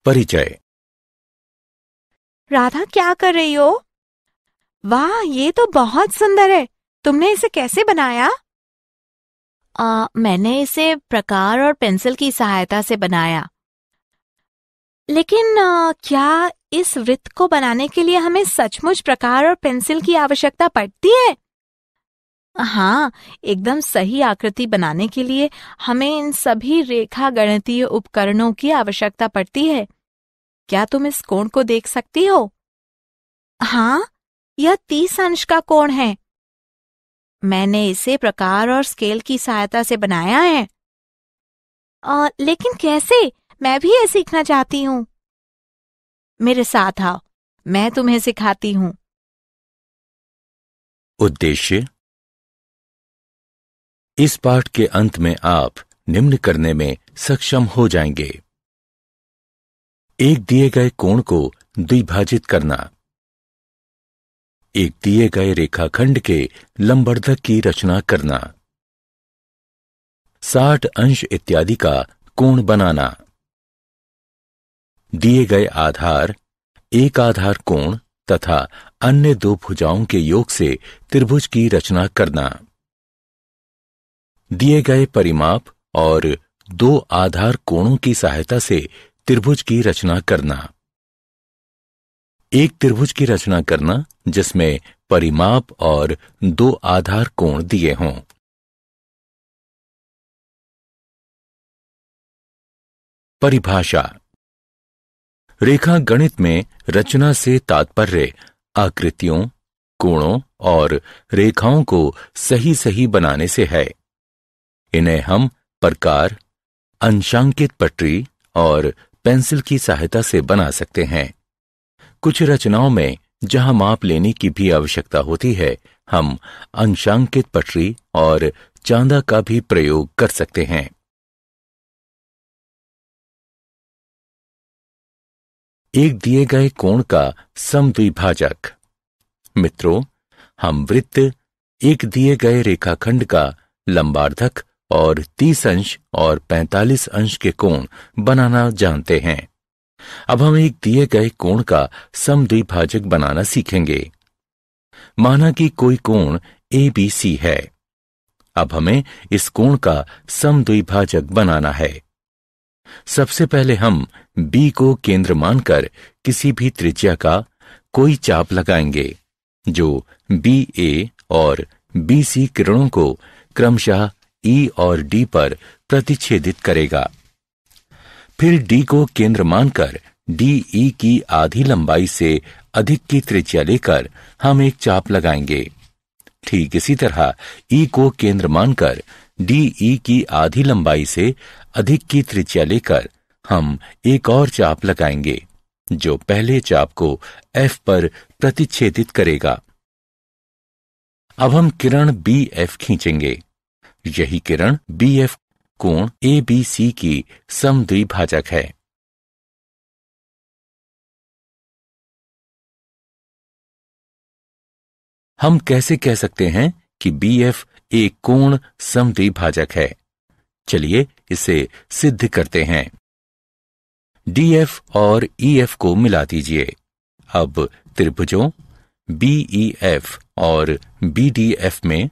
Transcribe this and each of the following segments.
परिचय। राधा, क्या कर रही हो? वाह, ये तो बहुत सुंदर है। तुमने इसे कैसे बनाया? मैंने इसे प्रकार और पेंसिल की सहायता से बनाया। लेकिन क्या इस वृत्त को बनाने के लिए हमें सचमुच प्रकार और पेंसिल की आवश्यकता पड़ती है? हाँ, एकदम सही आकृति बनाने के लिए हमें इन सभी रेखा गणितीय उपकरणों की आवश्यकता पड़ती है। क्या तुम इस कोण को देख सकती हो? हाँ, यह 30 अंश का कोण है। मैंने इसे प्रकार और स्केल की सहायता से बनाया है। लेकिन कैसे? मैं भी ये सीखना चाहती हूँ। मेरे साथ आओ, मैं तुम्हें सिखाती हूँ। उद्देश्य। इस पाठ के अंत में आप निम्न करने में सक्षम हो जाएंगे। एक दिए गए कोण को द्विभाजित करना, एक दिए गए रेखाखंड के लंबवर्धक की रचना करना, 60 अंश इत्यादि का कोण बनाना, दिए गए आधार, एक आधार कोण तथा अन्य दो भुजाओं के योग से त्रिभुज की रचना करना, दिए गए परिमाप और दो आधार कोणों की सहायता से त्रिभुज की रचना करना, एक त्रिभुज की रचना करना जिसमें परिमाप और दो आधार कोण दिए हों। परिभाषा। रेखा गणित में रचना से तात्पर्य आकृतियों, कोणों और रेखाओं को सही सही बनाने से है। इन्हें हम प्रकार, अंशांकित पटरी और पेंसिल की सहायता से बना सकते हैं। कुछ रचनाओं में जहां माप लेने की भी आवश्यकता होती है, हम अंशांकित पटरी और चांदा का भी प्रयोग कर सकते हैं। एक दिए गए कोण का समद्विभाजक। मित्रों, हम वृत्त, एक दिए गए रेखाखंड का लंबार्धक और 30 अंश और 45 अंश के कोण बनाना जानते हैं। अब हम एक दिए गए कोण का समद्विभाजक बनाना सीखेंगे। माना कि कोई कोण ABC है। अब हमें इस कोण का समद्विभाजक बनाना है। सबसे पहले हम B को केंद्र मानकर किसी भी त्रिज्या का कोई चाप लगाएंगे जो BA और BC किरणों को क्रमशः E और D पर प्रतिच्छेदित करेगा। फिर D को केंद्र मानकर DE की आधी लंबाई से अधिक की त्रिज्या लेकर हम एक चाप लगाएंगे। ठीक इसी तरह E को केंद्र मानकर DE की आधी लंबाई से अधिक की त्रिज्या लेकर हम एक और चाप लगाएंगे जो पहले चाप को F पर प्रतिच्छेदित करेगा। अब हम किरण BF खींचेंगे। यही किरण BF कोण ABC की समद्विभाजक है। हम कैसे कह सकते हैं कि BF एक कोण समद्विभाजक है? चलिए इसे सिद्ध करते हैं। DF और EF को मिला दीजिए। अब त्रिभुजों BEF और BDF में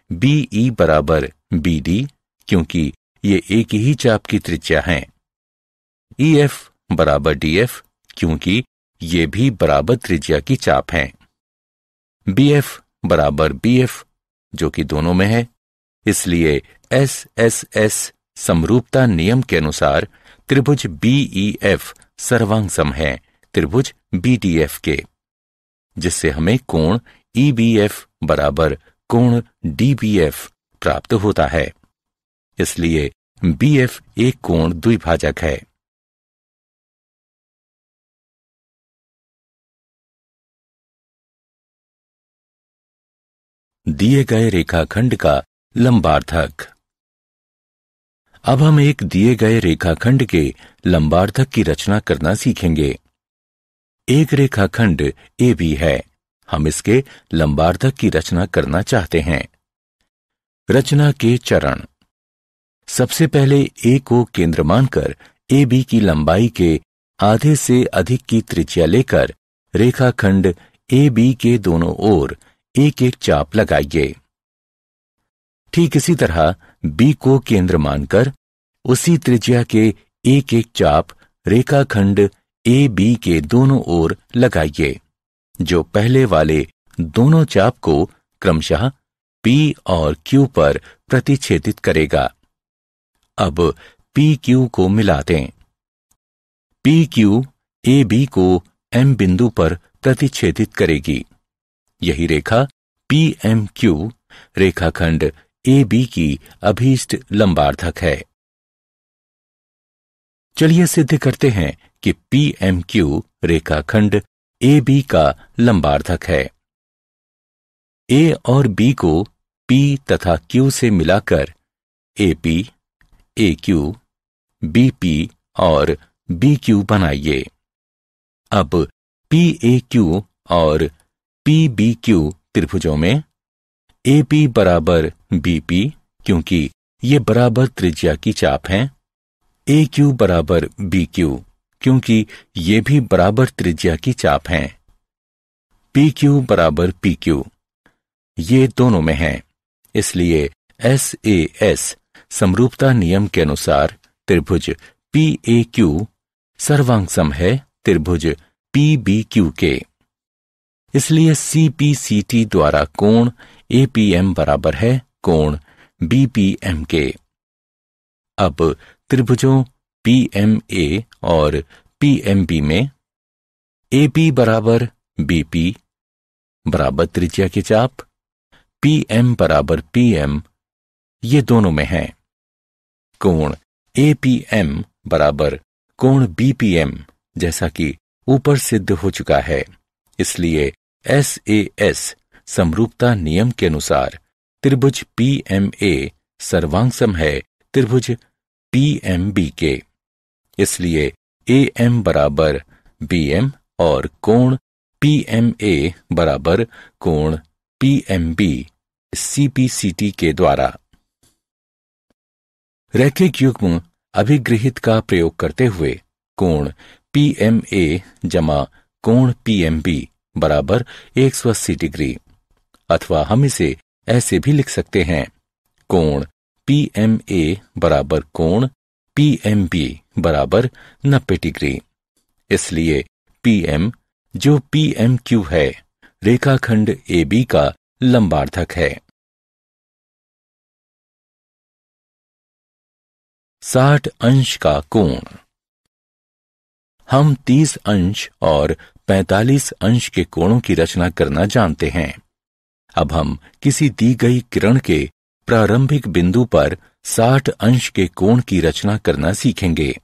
BE बराबर BD, क्योंकि ये एक ही चाप की त्रिज्या हैं। EF बराबर DF, क्योंकि ये भी बराबर त्रिज्या की चाप हैं। BF बराबर BF, जो कि दोनों में है। इसलिए SSS समरूपता नियम के अनुसार त्रिभुज BEF सर्वांग है त्रिभुज BDF के, जिससे हमें कोण EBF बराबर कोण DBF प्राप्त होता है। इसलिए BF एक कोण द्विभाजक है। दिए गए रेखाखंड का लंबार्धक। अब हम एक दिए गए रेखाखंड के लंबार्धक की रचना करना सीखेंगे। एक रेखाखंड AB है। हम इसके लंबार्धक की रचना करना चाहते हैं। रचना के चरण। सबसे पहले A को केंद्र मानकर AB की लंबाई के आधे से अधिक की त्रिज्या लेकर रेखाखंड AB के दोनों ओर एक एक चाप लगाइए। ठीक इसी तरह B को केंद्र मानकर उसी त्रिज्या के एक एक चाप रेखाखंड AB के दोनों ओर लगाइए, जो पहले वाले दोनों चाप को क्रमशः P और Q पर प्रतिच्छेदित करेगा। अब PQ को मिला दें। PQ AB को M बिंदु पर प्रतिच्छेदित करेगी। यही रेखा PMQ रेखाखंड AB की अभीष्ट लंबार्धक है। चलिए सिद्ध करते हैं कि PMQ रेखाखंड AB का लंबार्धक है। A और B को P तथा Q से मिलाकर AP, AQ, BP और BQ बनाइए। अब PAQ और PBQ त्रिभुजों में AP बराबर BP, क्योंकि ये बराबर त्रिज्या की चाप हैं। AQ बराबर BQ, क्योंकि ये भी बराबर त्रिज्या की चाप हैं। PQ बराबर PQ, ये दोनों में हैं। इसलिए SAS समरूपता नियम के अनुसार त्रिभुज PAQ सर्वांगसम है त्रिभुज PBQ के। इसलिए CPCT द्वारा कोण APM बराबर है कोण BPM के। अब त्रिभुजों PMA और PMB में AP बराबर BP बराबर त्रिज्या की चाप, PM बराबर PM, ये दोनों में हैं। कोण APM बराबर कोण BPM जैसा कि ऊपर सिद्ध हो चुका है। इसलिए SAS समरूपता नियम के अनुसार त्रिभुज PMA सर्वांगसम है त्रिभुज PMB के। इसलिए AM बराबर BM और कोण PMA बराबर कोण PMB CPCT के द्वारा। रैखिक युग्म अभिगृहित का प्रयोग करते हुए कोण PMA जमा कोण PMB बराबर 180 डिग्री, अथवा हम इसे ऐसे भी लिख सकते हैं कोण PMA बराबर कोण PMB बराबर 90 डिग्री। इसलिए PM जो PMQ है रेखाखंड AB का लंबार्धक है। 60 अंश का कोण। हम 30 अंश और 45 अंश के कोणों की रचना करना जानते हैं। अब हम किसी दी गई किरण के प्रारंभिक बिंदु पर 60 अंश के कोण की रचना करना सीखेंगे।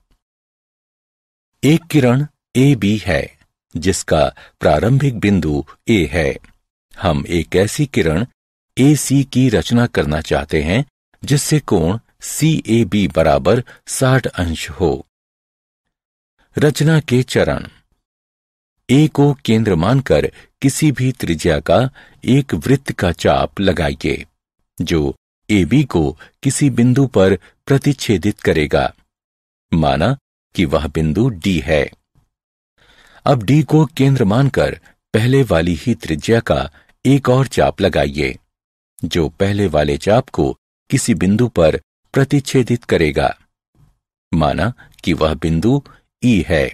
एक किरण AB है जिसका प्रारंभिक बिंदु A है। हम एक ऐसी किरण AC की रचना करना चाहते हैं जिससे कोण CAB बराबर 60 अंश हो। रचना के चरण। A को केंद्र मानकर किसी भी त्रिज्या का एक वृत्त का चाप लगाइए जो AB को किसी बिंदु पर प्रतिच्छेदित करेगा। माना कि वह बिंदु D है। अब D को केंद्र मानकर पहले वाली ही त्रिज्या का एक और चाप लगाइए जो पहले वाले चाप को किसी बिंदु पर प्रतिच्छेदित करेगा। माना कि वह बिंदु E है।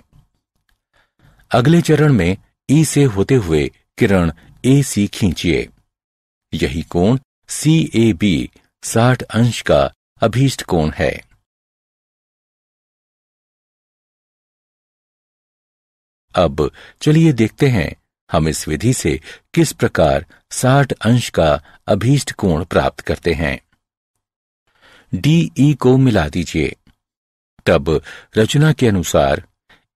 अगले चरण में E से होते हुए किरण AC खींचिए। यही कोण CAB 60 अंश का अभीष्ट कोण है। अब चलिए देखते हैं हम इस विधि से किस प्रकार 60 अंश का अभीष्ट कोण प्राप्त करते हैं। DE को मिला दीजिए। तब रचना के अनुसार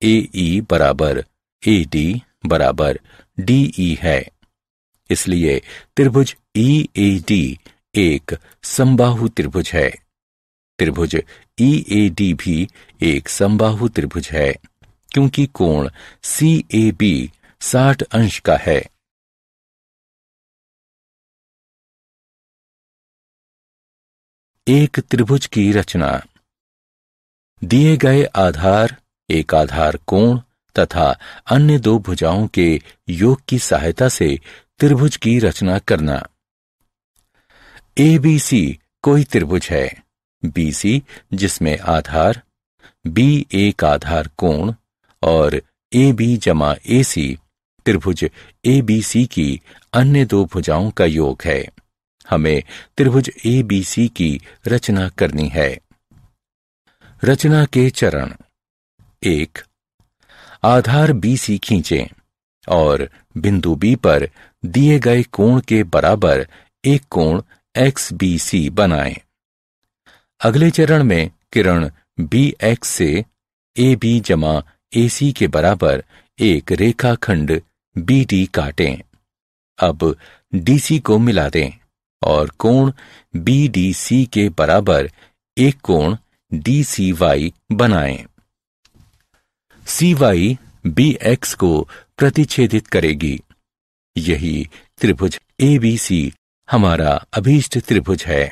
AE बराबर AD बराबर DE है। इसलिए त्रिभुज EAD एक समबाहु त्रिभुज है। त्रिभुज EAD भी एक समबाहु त्रिभुज है क्योंकि कोण CAB 60 अंश का है। एक त्रिभुज की रचना। दिए गए आधार, एक आधार कोण तथा अन्य दो भुजाओं के योग की सहायता से त्रिभुज की रचना करना। ABC कोई त्रिभुज है। BC जिसमें आधार B एक आधार कोण और AB जमा AC त्रिभुज ABC की अन्य दो भुजाओं का योग है। हमें त्रिभुज ABC की रचना करनी है। रचना के चरण। 1. आधार BC खींचें और बिंदु B पर दिए गए कोण के बराबर एक कोण XBC बनाएं। अगले चरण में किरण BX से AB जमा AC के बराबर एक रेखाखंड BD काटें। अब DC को मिला दें और कोण BDC के बराबर एक कोण DCY बनाएं। CY BX को प्रतिच्छेदित करेगी। यही त्रिभुज ABC हमारा अभीष्ट त्रिभुज है।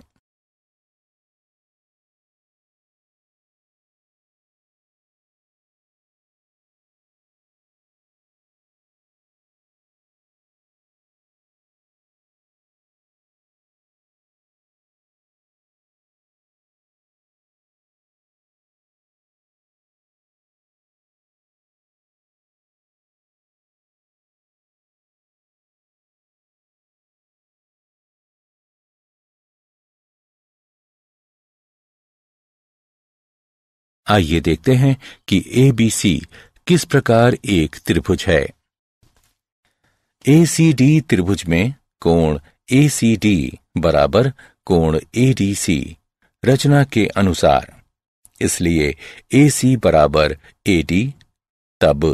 आइए देखते हैं कि ABC किस प्रकार एक त्रिभुज है। ACD त्रिभुज में कोण ACD बराबर कोण ADC रचना के अनुसार, इसलिए AC बराबर AD, तब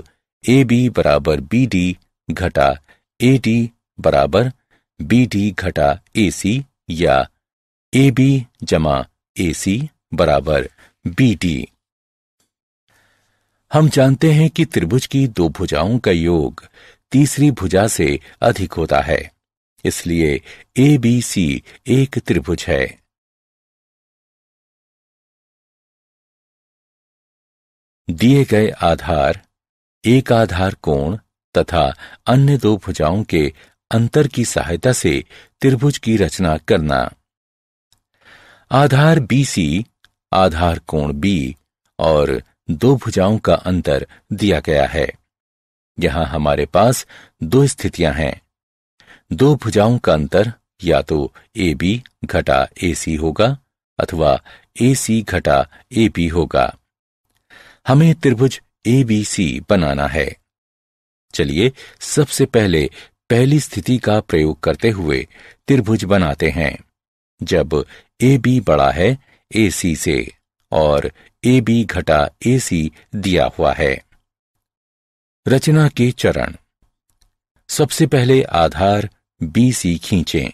AB बराबर BD घटा AD बराबर BD घटा AC या AB जमा AC बराबर BD। हम जानते हैं कि त्रिभुज की दो भुजाओं का योग तीसरी भुजा से अधिक होता है, इसलिए ABC एक त्रिभुज है। दिए गए आधार, एक आधार कोण तथा अन्य दो भुजाओं के अंतर की सहायता से त्रिभुज की रचना करना। आधार BC, आधार कोण B और दो भुजाओं का अंतर दिया गया है। यहां हमारे पास दो स्थितियां हैं। दो भुजाओं का अंतर या तो AB घटा AC होगा अथवा AC घटा AB होगा। हमें त्रिभुज ABC बनाना है। चलिए सबसे पहले पहली स्थिति का प्रयोग करते हुए त्रिभुज बनाते हैं। जब AB बड़ा है AC से और AB घटा AC दिया हुआ है। रचना के चरण। सबसे पहले आधार BC खींचें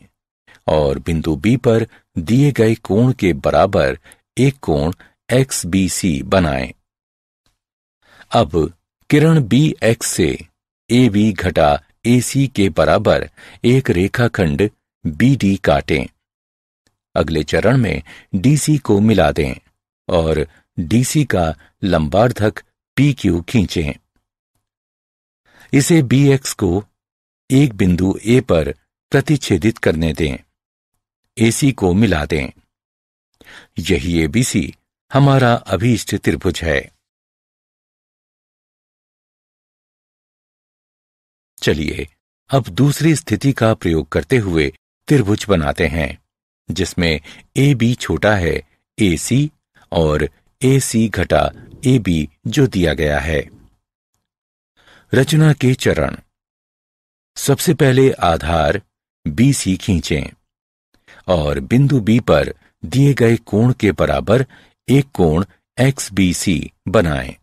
और बिंदु B पर दिए गए कोण के बराबर एक कोण XBC बनाएं। अब किरण BX से AB घटा AC के बराबर एक रेखाखंड BD काटें। अगले चरण में DC को मिला दें और DC का लंबार्धक PQ खींचें। इसे BX को एक बिंदु A पर प्रतिच्छेदित करने दें। AC को मिला दें। यही ABC हमारा अभीष्ट त्रिभुज है। चलिए अब दूसरी स्थिति का प्रयोग करते हुए त्रिभुज बनाते हैं, जिसमें AB छोटा है AC और AC घटा AB जो दिया गया है। रचना के चरण। सबसे पहले आधार BC खींचें और बिंदु B पर दिए गए कोण के बराबर एक कोण XBC बनाएं।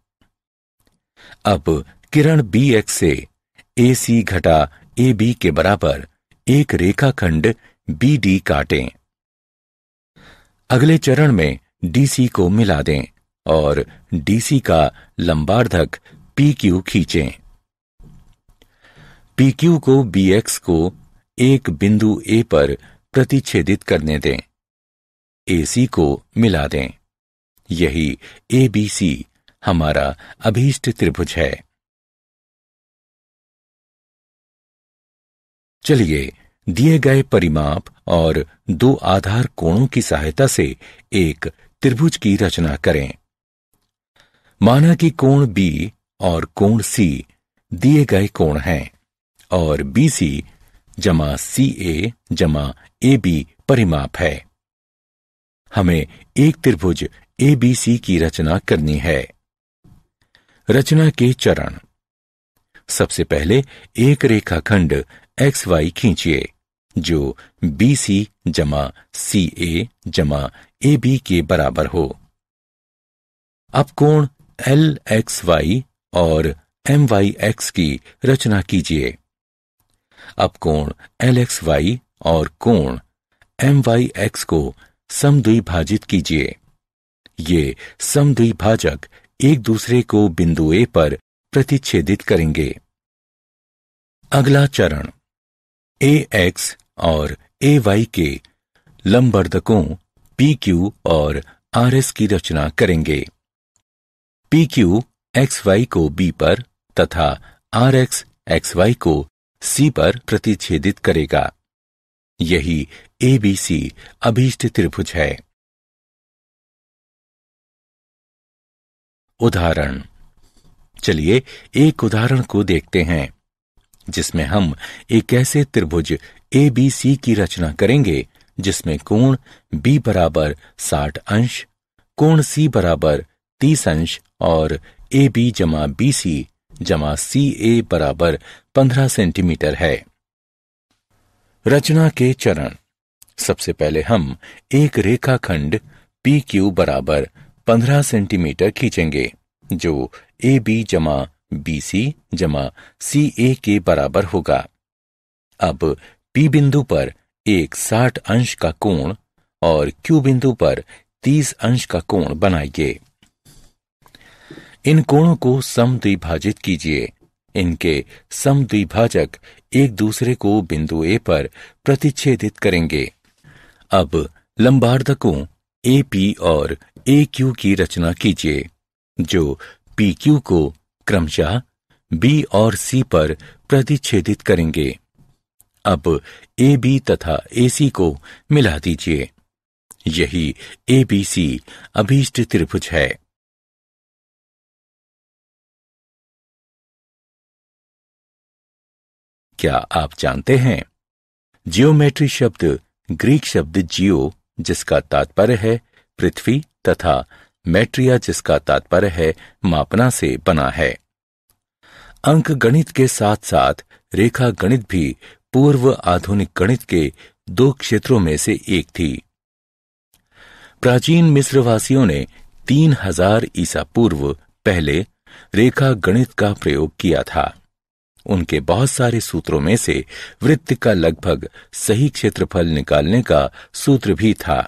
अब किरण BX से AC घटा AB के बराबर एक रेखाखंड BD काटें। अगले चरण में DC को मिला दें और DC का लंबार्धक PQ खींचें। PQ को BX को एक बिंदु A पर प्रतिच्छेदित करने दें। AC को मिला दें। यही ABC हमारा अभीष्ट त्रिभुज है। चलिए दिए गए परिमाप और दो आधार कोणों की सहायता से एक त्रिभुज की रचना करें। माना कि कोण B और कोण C दिए गए कोण हैं और BC जमा CA जमा AB परिमाप है। हमें एक त्रिभुज ABC की रचना करनी है। रचना के चरण। सबसे पहले एक रेखाखंड XY खींचिए जो BC जमा CA जमा AB के बराबर हो। अब कोण LXY और MYX की रचना कीजिए। अब कोण LXY और कोण MYX को समद्विभाजित कीजिए। ये समद्विभाजक एक दूसरे को बिंदु A पर प्रतिच्छेदित करेंगे। अगला चरण AX और AY के लंबवर्धकों PQ और RS की रचना करेंगे। PQ XY को B पर तथा RX XY को C पर प्रतिच्छेदित करेगा। यही ABC अभीष्ट त्रिभुज है। उदाहरण। चलिए एक उदाहरण को देखते हैं जिसमें हम एक ऐसे त्रिभुज ABC की रचना करेंगे जिसमें कोण B बराबर 60 अंश, कोण C बराबर 30 अंश और AB जमा BC जमा CA बराबर 15 सेंटीमीटर है। रचना के चरण। सबसे पहले हम एक रेखाखंड PQ बराबर 15 सेंटीमीटर खींचेंगे जो AB जमा BC जमा CA के बराबर होगा। अब P बिंदु पर एक 60 अंश का कोण और Q बिंदु पर 30 अंश का कोण बनाइए। इन कोणों को समद्विभाजित कीजिए। इनके समद्विभाजक एक दूसरे को बिंदु A पर प्रतिच्छेदित करेंगे। अब लंबवर्धकों AP और AQ की रचना कीजिए जो PQ को क्रमशः B और C पर प्रतिच्छेदित करेंगे। अब AB तथा AC को मिला दीजिए। यही ABC अभीष्ट त्रिभुज है। क्या आप जानते हैं जियोमेट्री शब्द ग्रीक शब्द जियो जिसका तात्पर्य है पृथ्वी तथा मैट्रिया जिसका तात्पर्य है मापना से बना है। अंक गणित के साथ साथ रेखा गणित भी पूर्व आधुनिक गणित के दो क्षेत्रों में से एक थी। प्राचीन मिस्रवासियों ने 3000 ईसा पूर्व पहले रेखा गणित का प्रयोग किया था। उनके बहुत सारे सूत्रों में से वृत्त का लगभग सही क्षेत्रफल निकालने का सूत्र भी था।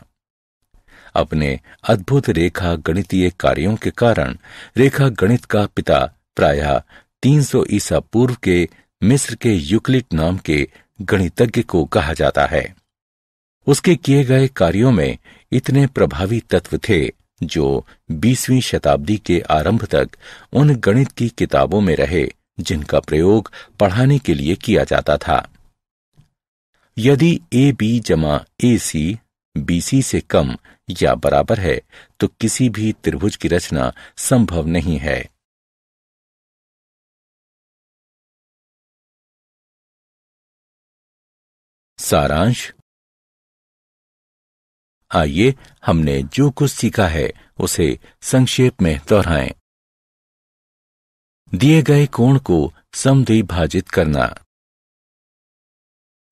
अपने अद्भुत रेखा गणितीय कार्यों के कारण रेखा गणित का पिता प्रायः 300 ईसा पूर्व के मिस्र के यूक्लिड नाम के गणितज्ञ को कहा जाता है। उसके किए गए कार्यों में इतने प्रभावी तत्व थे जो 20वीं शताब्दी के आरंभ तक उन गणित की किताबों में रहे जिनका प्रयोग पढ़ाने के लिए किया जाता था। यदि AB जमा AC BC से कम या बराबर है तो किसी भी त्रिभुज की रचना संभव नहीं है। सारांश। आइए हमने जो कुछ सीखा है उसे संक्षेप में दोहराएं। दिए गए कोण को समद्विभाजित करना,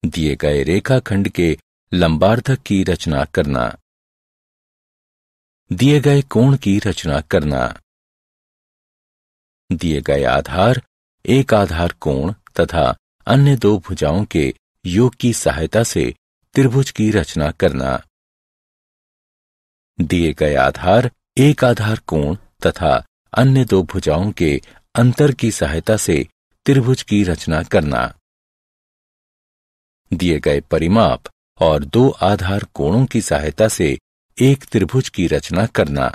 दिए गए रेखाखंड के लंबार्धक की रचना करना, दिए गए कोण की रचना करना, दिए गए आधार एक आधार कोण तथा अन्य दो भुजाओं के योग की सहायता से त्रिभुज की रचना करना, दिए गए आधार एक आधार कोण तथा अन्य दो भुजाओं के अंतर की सहायता से त्रिभुज की रचना करना, दिए गए परिमाप और दो आधार कोणों की सहायता से एक त्रिभुज की रचना करना।